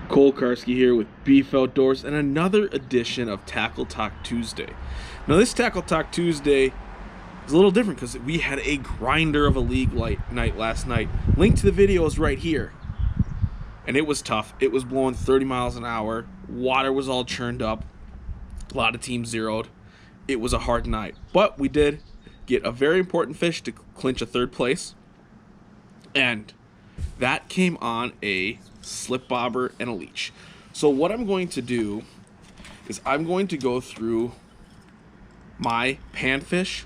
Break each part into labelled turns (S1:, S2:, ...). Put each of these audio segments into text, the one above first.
S1: Cole Karski here with Beef Outdoors and another edition of Tackle Talk Tuesday. Now this Tackle Talk Tuesday is a little different because we had a grinder of a league night last night. Link to the video is right here. And it was tough. It was blowing 30 miles an hour. Water was all churned up. A lot of teams zeroed. It was a hard night. But we did get a very important fish to clinch a third place. And that came on a slip bobber and a leech. So what I'm going to do is I'm going to go through my panfish,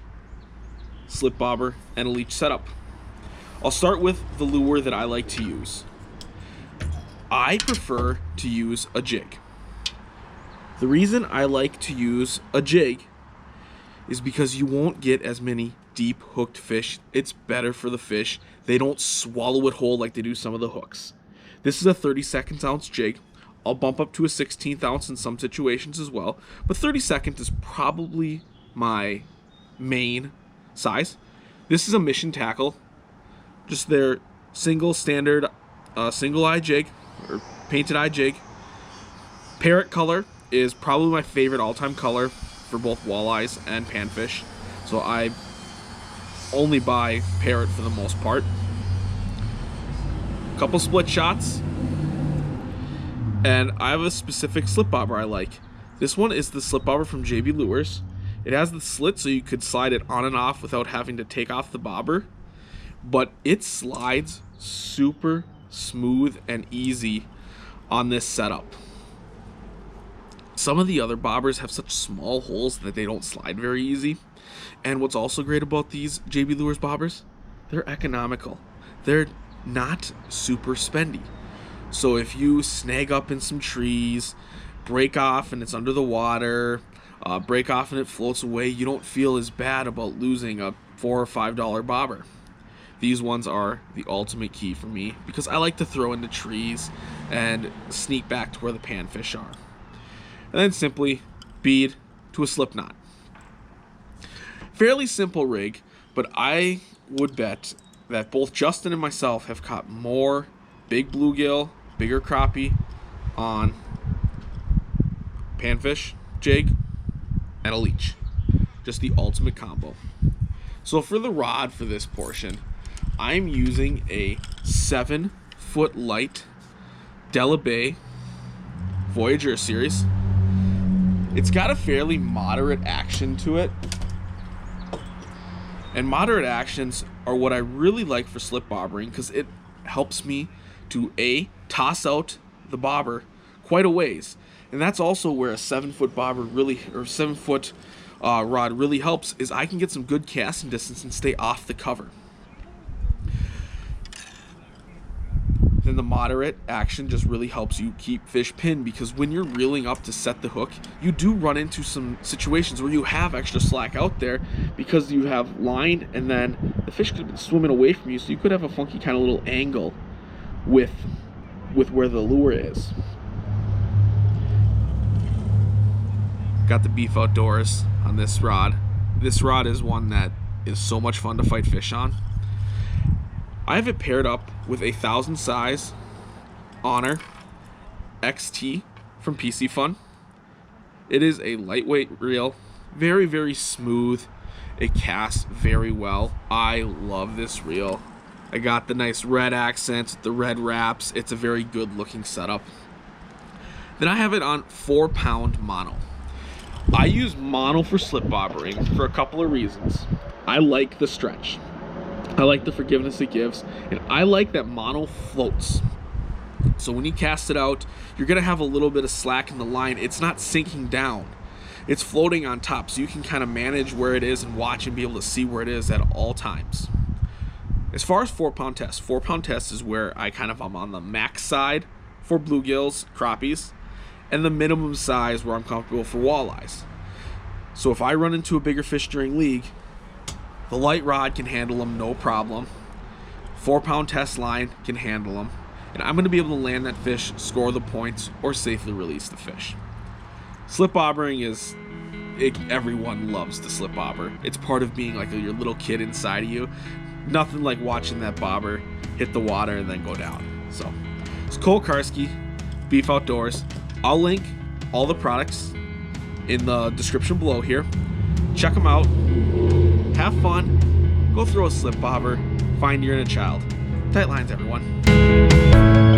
S1: slip bobber, and a leech setup. I'll start with the lure that I like to use. I prefer to use a jig. The reason I like to use a jig is because you won't get as many deep hooked fish. It's better for the fish. They don't swallow it whole like they do some of the hooks. This is a 32 ounce jig. I'll bump up to a 16th ounce in some situations as well, but 32nd is probably my main size. This is a Mission Tackle, just their single standard single eye jig or painted eye jig. Parrot color is probably my favorite all-time color for both walleyes and panfish, so I only buy parrot for the most part. Couple split shots, and I have a specific slip bobber I like. This one is the slip bobber from JB Lures. It has the slit so you could slide it on and off without having to take off the bobber, but it slides super smooth and easy on this setup. Some of the other bobbers have such small holes that they don't slide very easy. And what's also great about these JB Lures bobbers, they're economical. They're not super spendy. So if you snag up in some trees, break off and it's under the water, break off and it floats away, you don't feel as bad about losing a $4 or $5 bobber. These ones are the ultimate key for me because I like to throw into trees and sneak back to where the panfish are. And then simply bead to a slip knot. Fairly simple rig, but I would bet that both Justin and myself have caught more big bluegill, bigger crappie on panfish, jig, and a leech. Just the ultimate combo. So for the rod for this portion, I'm using a 7-foot light Della Bay Voyager series. It's got a fairly moderate action to it. And moderate actions are what I really like for slip bobbering because it helps me to toss out the bobber quite a ways. And that's also where a 7-foot bobber really, or 7-foot rod really helps, is I can get some good casting distance and stay off the cover. Then the moderate action just really helps you keep fish pinned because when you're reeling up to set the hook, you do run into some situations where you have extra slack out there because you have line and then the fish could have been swimming away from you, so you could have a funky kind of little angle with where the lure is. Got the Beef Outdoors on this rod. This rod is one that is so much fun to fight fish on. I have it paired up with a 1,000 size Honor XT from PC Fun. It is a lightweight reel, very, very smooth. It casts very well. I love this reel. I got the nice red accents, the red wraps. It's a very good looking setup. Then I have it on 4-pound mono. I use mono for slip bobbering for a couple of reasons. I like the stretch. I like the forgiveness it gives, and I like that mono floats. So when you cast it out, you're gonna have a little bit of slack in the line. It's not sinking down. It's floating on top, so you can kind of manage where it is and watch and be able to see where it is at all times. As far as 4-pound test, 4-pound test is where I kind of am on the max side for bluegills, crappies, and the minimum size where I'm comfortable for walleyes. So if I run into a bigger fish during league, the light rod can handle them no problem. 4-pound test line can handle them. And I'm going to be able to land that fish, score the points, or safely release the fish. Slip bobbering is, everyone loves the slip bobber. It's part of being like your little kid inside of you. Nothing like watching that bobber hit the water and then go down. So, it's Cole Karski, Beef Outdoors. I'll link all the products in the description below here. Check them out. Have fun. Go throw a slip bobber. Find your inner child. Tight lines, everyone.